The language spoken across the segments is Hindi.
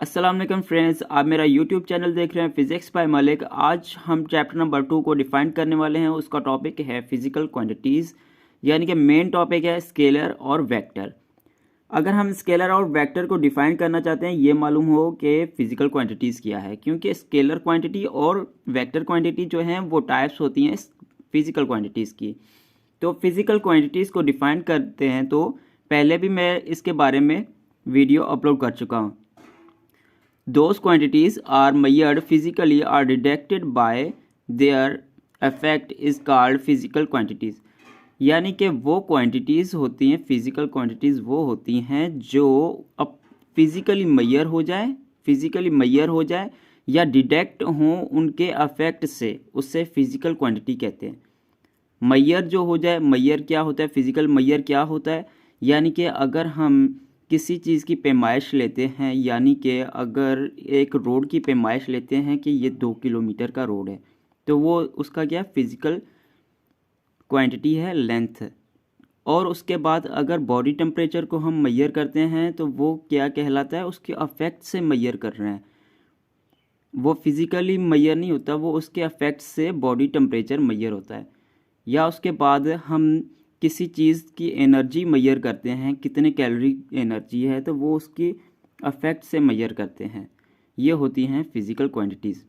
अस्सलाम वालेकुम फ्रेंड्स, आप मेरा यूट्यूब चैनल देख रहे हैं फिजिक्स बाय मलिक। आज हम चैप्टर नंबर 2 को डिफाइन करने वाले हैं। उसका टॉपिक है फिजिकल क्वांटिटीज़, यानी कि मेन टॉपिक है स्केलर और वेक्टर। अगर हम स्केलर और वेक्टर को डिफाइन करना चाहते हैं, ये मालूम हो कि फिजिकल क्वांटिटीज़ क्या है, क्योंकि स्केलर क्वांटिटी और वेक्टर क्वांटिटी जो हैं वो टाइप्स होती हैं फिजिकल क्वांटिटीज़ की। तो फिजिकल क्वांटिटीज़ को डिफाइन करते हैं, तो पहले भी मैं इसके बारे में वीडियो अपलोड कर चुका हूँ। Those quantities are measured physically or detected by their effect is called physical quantities। यानी कि वो क्वांटिटीज़ होती हैं, फिज़िकल क्वांटिटीज़ वो होती हैं जो अब फिज़िकली मैयर हो जाए या डिटेक्ट हों उनके अफेक्ट से, उससे फिज़िकल क्वांटिटी कहते हैं। मैयर जो हो जाए, मैयर क्या होता है, फिज़िकल मैयर क्या होता है, यानी कि अगर हम किसी चीज़ की पैमाइश लेते हैं, यानी कि अगर एक रोड की पैमाइश लेते हैं कि ये 2 किलोमीटर का रोड है, तो वो उसका क्या फिज़िकल क्वांटिटी है, लेंथ। और उसके बाद अगर बॉडी टेम्परेचर को हम मैयर करते हैं तो वो क्या कहलाता है, उसके अफेक्ट से मैयर कर रहे हैं। वो फिज़िकली मैयर नहीं होता, वो उसके अफेक्ट से बॉडी टेम्परेचर मैयर होता है। या उसके बाद हम किसी चीज़ की एनर्जी मैयर करते हैं, कितने कैलोरी एनर्जी है, तो वो उसकी अफेक्ट से मैयर करते हैं। ये होती हैं फिज़िकल क्वांटिटीज़।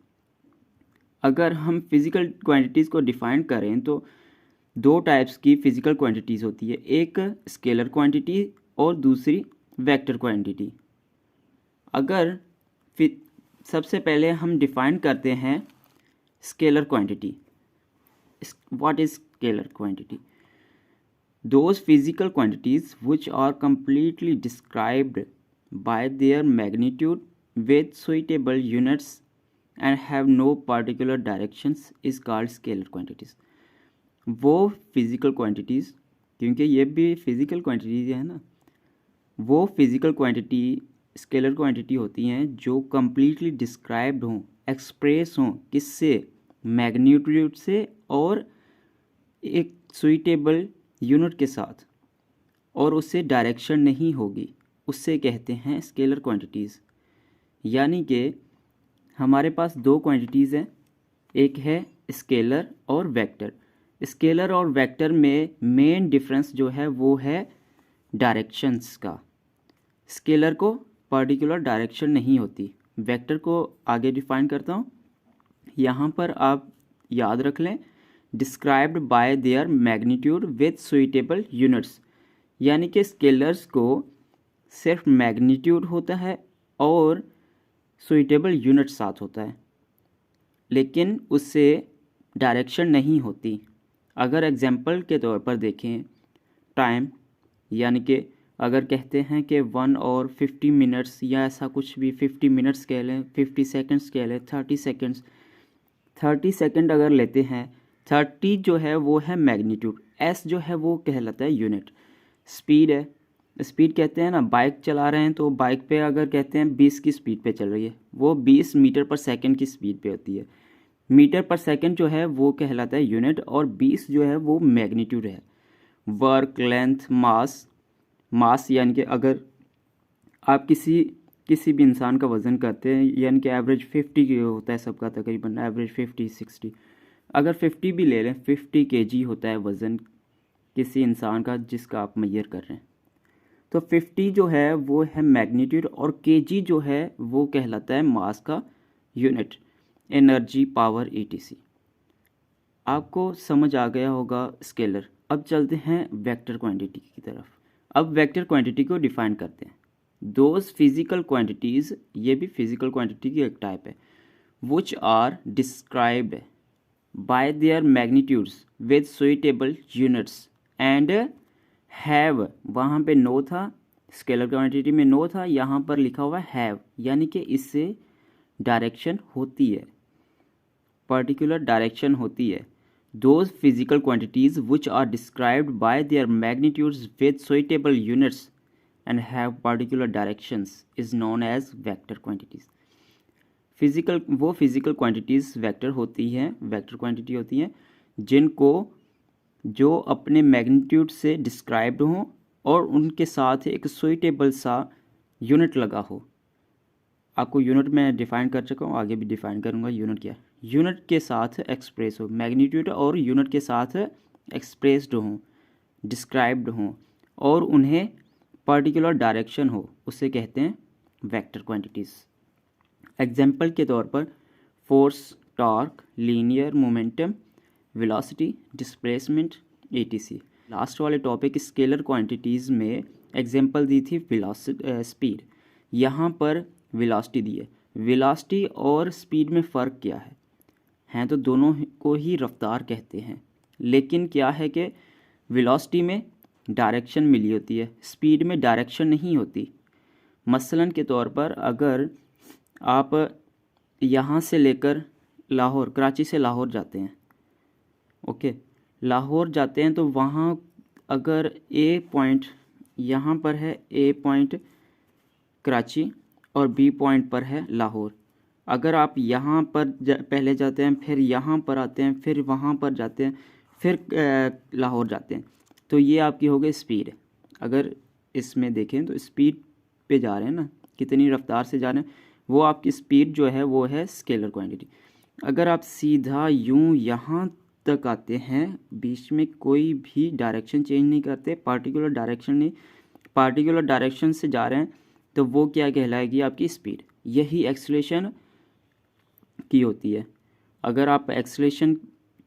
अगर हम फिज़िकल क्वांटिटीज़ को डिफ़ाइन करें तो दो टाइप्स की फ़िज़िकल क्वांटिटीज़ होती है, एक स्केलर क्वांटिटी और दूसरी वेक्टर क्वांटिटी। अगर सबसे पहले हम डिफ़ाइन करते हैं scalar quantity. What is scalar quantity? Those physical quantities which are completely described by their magnitude with suitable units and have no particular directions is called scalar quantities। वो फिज़िकल क्वांटिटीज़, क्योंकि ये भी फिज़िकल क्वांटिटीज़ है ना, वो फिज़िकल क्वांटिटी स्केलर क्वांटिटी होती हैं जो कम्प्लीटली डिस्क्राइब्ड हों, एक्सप्रेस हों, किससे, मैग्नीट्यूड से और एक सुइटेबल यूनिट के साथ, और उससे डायरेक्शन नहीं होगी, उससे कहते हैं स्केलर क्वांटिटीज़। यानी कि हमारे पास दो क्वांटिटीज़ हैं, एक है स्केलर और वेक्टर। स्केलर और वेक्टर में मेन डिफरेंस जो है वो है डायरेक्शंस का। स्केलर को पर्टिकुलर डायरेक्शन नहीं होती। वेक्टर को आगे डिफाइन करता हूँ। यहाँ पर आप याद रख लें, described by there magnitude with suitable units, यानी कि स्केलर्स को सिर्फ मैग्नीट्यूड होता है और सुइटेबल यूनिट साथ होता है, लेकिन उससे डायरेक्शन नहीं होती। अगर एग्जांपल के तौर पर देखें, टाइम, यानी कि अगर कहते हैं कि 1 और 50 मिनट्स या ऐसा कुछ भी, 50 मिनट्स कह लें, 50 सेकंड्स कह लें, 30 सेकंड्स, 30 सेकंड अगर लेते हैं, 30 जो है वो है मैग्नीट्यूड, एस जो है वो कहलाता है यूनिट। स्पीड है, स्पीड कहते हैं ना, बाइक चला रहे हैं तो बाइक पे अगर कहते हैं 20 की स्पीड पे चल रही है, वो 20 मीटर पर सेकंड की स्पीड पे होती है। मीटर पर सेकंड जो है वो कहलाता है यूनिट, और 20 जो है वो मैग्नीट्यूड है। वर्क, लेंथ, मास यानी कि अगर आप किसी भी इंसान का वज़न करते हैं, यानी कि एवरेज 50 की होता है सबका, तकरीबन एवरेज 50-60, अगर 50 भी ले लें, 50 केजी होता है वज़न किसी इंसान का जिसका आप मैयर कर रहे हैं, तो 50 जो है वो है मैग्नीट्यूड, और केजी जो है वो कहलाता है मास का यूनिट, एनर्जी, पावर, ईटीसी। आपको समझ आ गया होगा स्केलर। अब चलते हैं वेक्टर क्वांटिटी की तरफ। अब वेक्टर क्वांटिटी को डिफाइन करते हैं। दोज फिजिकल क्वांटिटीज़, ये भी फिजिकल क्वांटिटी की एक टाइप है, which are described by their magnitudes with suitable units and have, वहाँ पे नो था, स्केलर क्वांटिटी में नो था, यहाँ पर लिखा हुआ हैव, यानी कि इससे डायरेक्शन होती है, पर्टिकुलर डायरेक्शन होती है। Those physical quantities which are described by their magnitudes with suitable units and have particular directions is known as vector quantities। वो फिजिकल क्वांटिटीज़ वेक्टर होती हैं, वेक्टर क्वांटिटी होती हैं जिनको जो अपने मैग्नीट्यूड से डिस्क्राइब्ड हों और उनके साथ एक सुइटेबल सा यूनिट लगा हो। आपको यूनिट में डिफ़ाइन कर चुका हूँ, आगे भी डिफ़ाइन करूँगा यूनिट क्या है। यूनिट के साथ एक्सप्रेस हो, मैग्नीट्यूड और यूनिट के साथ एक्सप्रेस्ड हों, डिस्क्राइब्ड हों और उन्हें पर्टिकुलर डायरेक्शन हो, उसे कहते हैं वेक्टर क्वांटिटीज़। एग्जाम्पल के तौर पर force, torque, linear momentum, velocity, displacement, etc. Last वाले टॉपिक स्केलर क्वांटिटीज़ में एग्जाम्पल दी थी वेलोसिटी, स्पीड। यहाँ पर वेलोसिटी दी है। वेलोसिटी और स्पीड में फ़र्क क्या है? हैं तो दोनों को ही रफ्तार कहते हैं, लेकिन क्या है कि वेलोसिटी में डायरेक्शन मिली होती है, स्पीड में डायरेक्शन नहीं होती। मसलन के तौर पर अगर आप यहाँ से लेकर लाहौर, कराची से लाहौर जाते हैं, ओके, लाहौर जाते हैं तो वहाँ अगर ए पॉइंट यहाँ पर है, ए पॉइंट कराची और बी पॉइंट पर है लाहौर। अगर आप यहाँ पर पहले जाते हैं, फिर यहाँ पर आते हैं, फिर वहाँ पर जाते हैं, फिर लाहौर जाते हैं, तो ये आपकी हो गई स्पीड। अगर इसमें देखें तो स्पीड पे जा रहे हैं ना, कितनी रफ्तार से जा रहे हैं, वो आपकी स्पीड जो है वो है स्केलर क्वांटिटी। अगर आप सीधा यूं यहाँ तक आते हैं, बीच में कोई भी डायरेक्शन चेंज नहीं करते, पार्टिकुलर डायरेक्शन नहीं, पार्टिकुलर डायरेक्शन से जा रहे हैं, तो वो क्या कहलाएगी? आपकी स्पीड। यही एक्सेलरेशन की होती है। अगर आप एक्सेलरेशन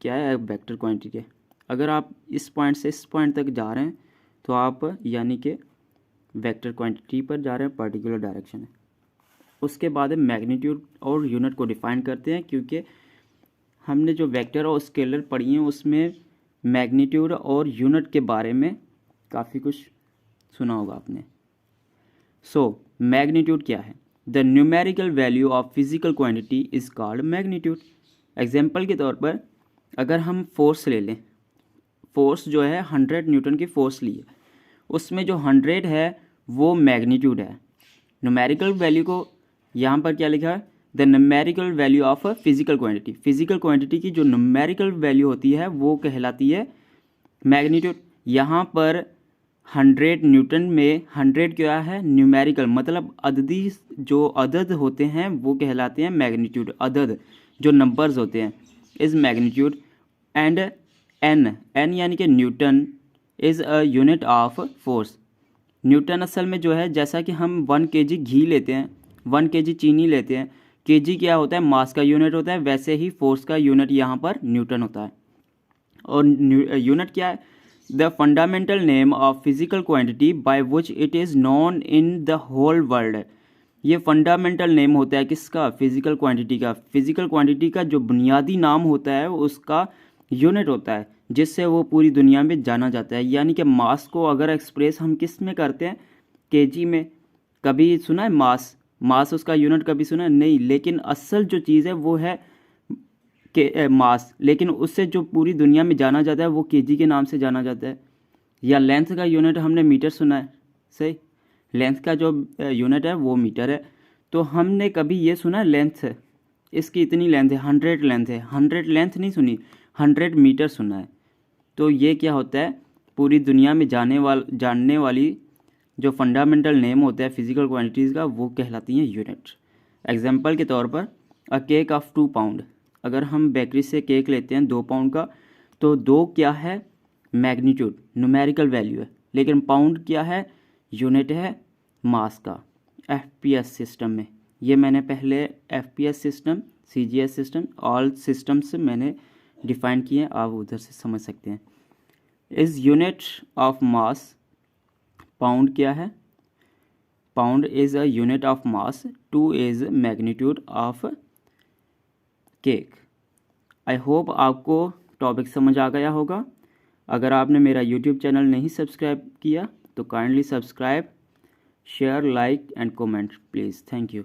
क्या है? वेक्टर क्वांटिटी है। अगर आप इस पॉइंट से इस पॉइंट तक जा रहे हैं तो आप यानी कि वेक्टर क्वांटिटी पर जा रहे हैं, पर्टिकुलर डायरेक्शन है। उसके बाद मैग्नीट्यूड और यूनिट को डिफाइन करते हैं, क्योंकि हमने जो वेक्टर और स्केलर पढ़ी हैं उसमें मैग्नीट्यूड और यूनिट के बारे में काफ़ी कुछ सुना होगा आपने। सो मैग्नीट्यूड क्या है? The numerical value of physical quantity is called magnitude. Example के तौर पर अगर हम फोर्स ले लें, फोर्स जो है 100 न्यूटन की फोर्स ली है, उसमें जो 100 है वो मैग्नीट्यूड है। न्यूमेरिकल वैल्यू को यहाँ पर क्या लिखा है? The numerical value of physical quantity. Physical quantity की जो न्यूमेरिकल वैल्यू होती है वो कहलाती है मैग्नीट्यूड। यहाँ पर 100 न्यूटन में 100 क्या है? न्यूमेरिकल, मतलब अददी जो अदद होते हैं वो कहलाते हैं मैग्नीट्यूड। अदद जो नंबर्स होते हैं इज़ मैग्नीट्यूड। एंड एन यानी कि Newton is a unit of force. Newton असल में जो है, जैसा कि हम 1 kg घी लेते हैं, 1 kg चीनी लेते हैं, kg क्या होता है? मास का यूनिट होता है। वैसे ही फोर्स का यूनिट यहाँ पर न्यूटन होता है। और यूनिट क्या है? The fundamental name of physical quantity by which it is known in the whole world. ये फंडामेंटल नेम होता है किसका? फिजिकल क्वांटिटी का। फिजिकल क्वांटिटी का जो बुनियादी नाम होता है उसका यूनिट होता है, जिससे वो पूरी दुनिया में जाना जाता है। यानी कि मास को अगर एक्सप्रेस हम किस में करते हैं? केजी में। कभी सुना है मास उसका यूनिट कभी सुना है? नहीं। लेकिन असल जो चीज़ है वो है के मास, लेकिन उससे जो पूरी दुनिया में जाना जाता है वो केजी के नाम से जाना जाता है। या लेंथ का यूनिट हमने मीटर सुना है, सही। लेंथ का जो यूनिट है वो मीटर है। तो हमने कभी ये सुना है लेंथ है इसकी इतनी लेंथ है, 100 लेंथ है? 100 लेंथ नहीं सुनी, 100 मीटर सुना है। तो ये क्या होता है? पूरी दुनिया में जानने वाली जो फंडामेंटल नेम होता है फिजिकल क्वांटिटीज़ का वो कहलाती हैं यूनिट। एग्जांपल के तौर पर अ केक ऑफ 2 पाउंड। अगर हम बेकरी से केक लेते हैं 2 पाउंड का, तो 2 क्या है? मैग्नीट्यूड, न्यूमेरिकल वैल्यू है। लेकिन पाउंड क्या है? यूनिट है मास का। एफपीएस सिस्टम में, ये मैंने पहले FPS system, CGS system, all systems मैंने डिफाइन किए हैं, आप उधर से समझ सकते हैं। Is unit of mass. Pound क्या है? Pound is a unit of mass. 2 is magnitude of cake. I hope आपको टॉपिक समझ आ गया होगा। अगर आपने मेरा यूट्यूब चैनल नहीं सब्सक्राइब किया तो kindly subscribe, share, like and comment please. Thank you.